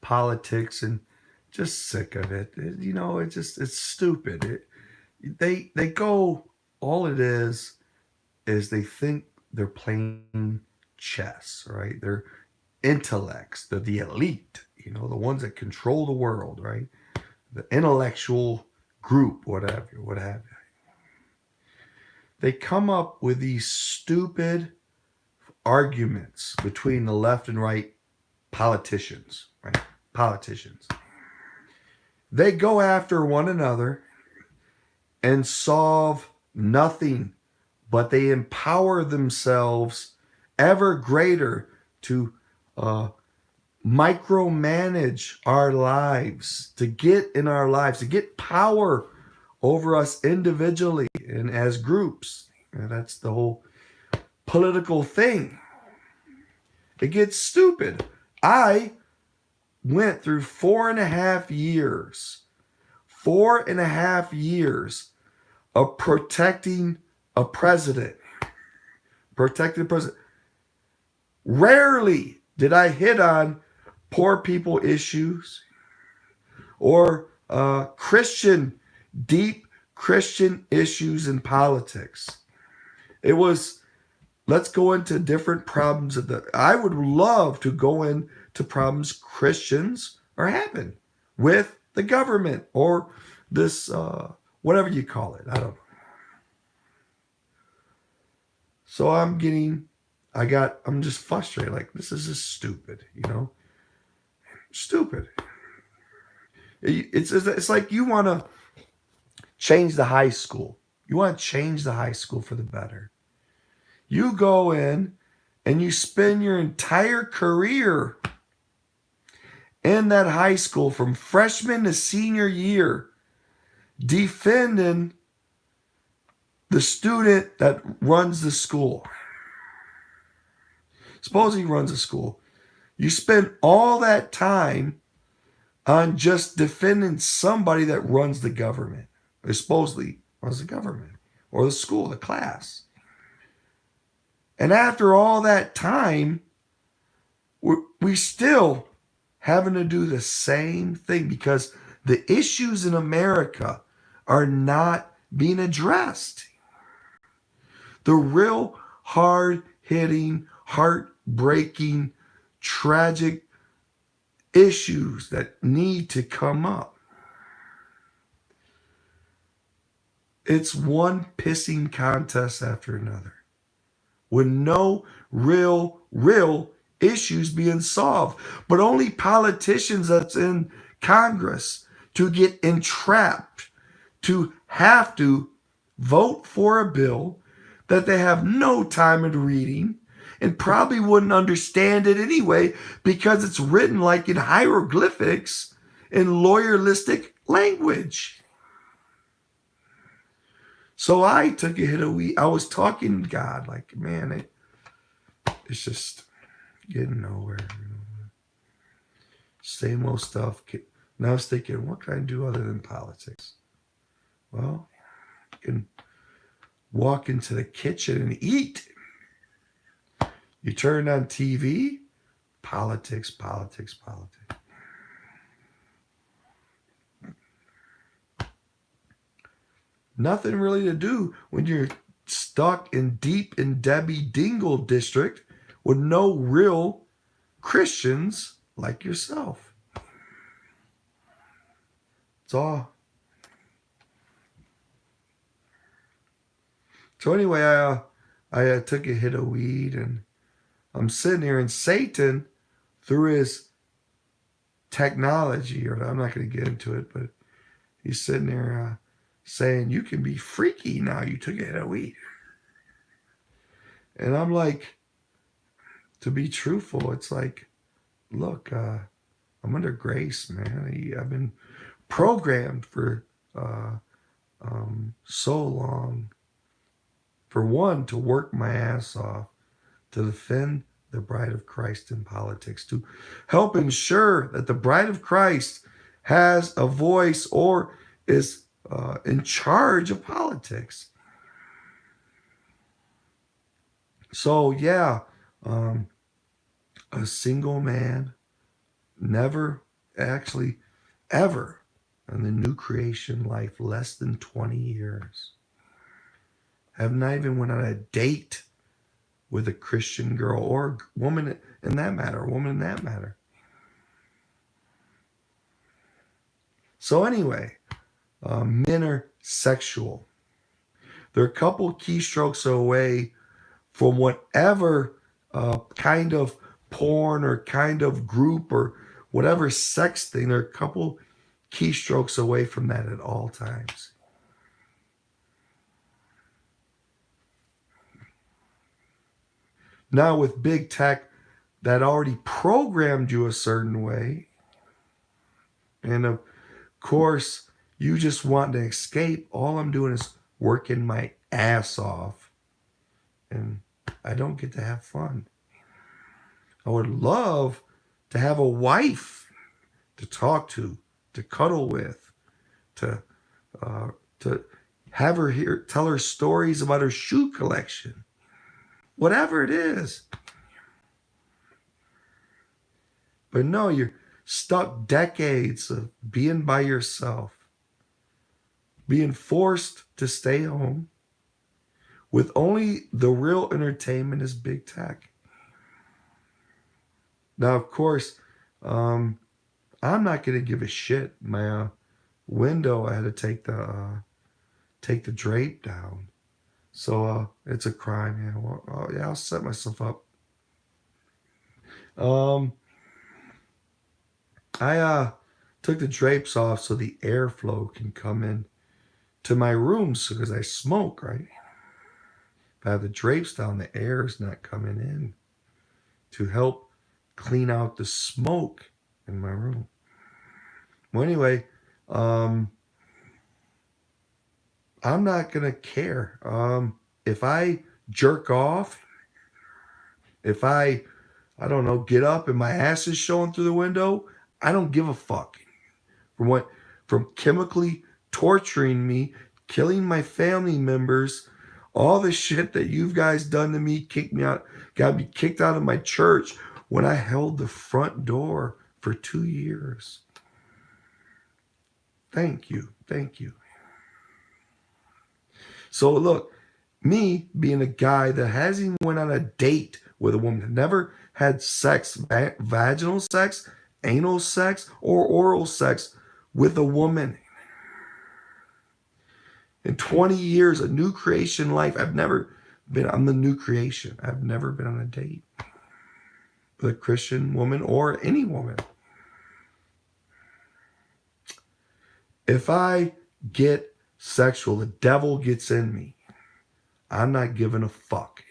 politics and just sick of it. You know, it's stupid. They go. All it is they think they're playing chess, right? They're intellects. They're the elite. You know, the ones that control the world, right? The intellectual group, whatever, what have you. They come up with these stupid arguments between the left and right politicians, right? Politicians. They go after one another and solve nothing, but they empower themselves ever greater to uh, micromanage our lives, to get in our lives, to get power over us individually and as groups. And that's the whole political thing. It gets stupid. I went through 4.5 years, 4.5 years of protecting a president, protecting the president. Rarely did I hit on poor people issues or deep Christian issues in politics. It was, let's go into different problems. I would love to go into problems Christians are having with the government or this, whatever you call it. I don't know. So I'm just frustrated. Like, this is just stupid, you know? Stupid. It's like you want to change the high school. You want to change the high school for the better. You go in and you spend your entire career in that high school from freshman to senior year defending the student that runs the school. Suppose he runs a school. You spend all that time on just defending somebody that runs the government, or supposedly runs the government, or the school, the class. And after all that time, we still having to do the same thing because the issues in America are not being addressed. The real hard-hitting, heartbreaking, tragic issues that need to come up. It's one pissing contest after another with no real issues being solved, but only politicians that's in Congress to get entrapped to have to vote for a bill that they have no time in reading and probably wouldn't understand it anyway because it's written like in hieroglyphics in lawyerlistic language. So I took a hit of weed. I was talking to God like, man, it's just getting nowhere. Same old stuff. And I was thinking, what can I do other than politics? Well, I can walk into the kitchen and eat. You turn on TV, politics. Nothing really to do when you're stuck deep in Debbie Dingle district with no real Christians like yourself. It's all. So anyway, I took a hit of weed and I'm sitting here and Satan, through his technology, or I'm not going to get into it, but he's sitting there saying, you can be freaky now you took a hit of weed. And I'm like, to be truthful, it's like, look, I'm under grace, man. I've been programmed for so long. For one, to work my ass off, to defend the bride of Christ in politics, to help ensure that the bride of Christ has a voice or is in charge of politics. So yeah, a single man, never actually ever in the new creation life, less than 20 years. Have not even went on a date with a Christian girl or woman in that matter, a woman in that matter. So anyway, men are sexual. They're a couple keystrokes away from whatever kind of porn or kind of group or whatever sex thing. They're a couple keystrokes away from that at all times. Now with big tech that already programmed you a certain way, and of course you just want to escape, all I'm doing is working my ass off, and I don't get to have fun. I would love to have a wife to talk to cuddle with, to have her here, tell her stories about her shoe collection, whatever it is. But no, you're stuck decades of being by yourself, being forced to stay home with only the real entertainment is big tech. Now, of course, I'm not going to give a shit. My window, I had to take the drape down. So it's a crime. Yeah, well, yeah, I'll set myself up. I took the drapes off so the airflow can come in to my rooms because I smoke, right? If I have the drapes down, the air is not coming in to help clean out the smoke in my room. Well, anyway, I'm not gonna care. If I jerk off, if I don't know, get up and my ass is showing through the window, I don't give a fuck. From chemically torturing me, killing my family members, all the shit that you guys done to me, kicked me out, got me kicked out of my church when I held the front door for 2 years. Thank you. Thank you. So look, me being a guy that hasn't even went on a date with a woman, never had sex, vaginal sex, anal sex, or oral sex with a woman. In 20 years, a new creation life, I'm the new creation. I've never been on a date with a Christian woman or any woman. If I get sexual, the devil gets in me. I'm not giving a fuck.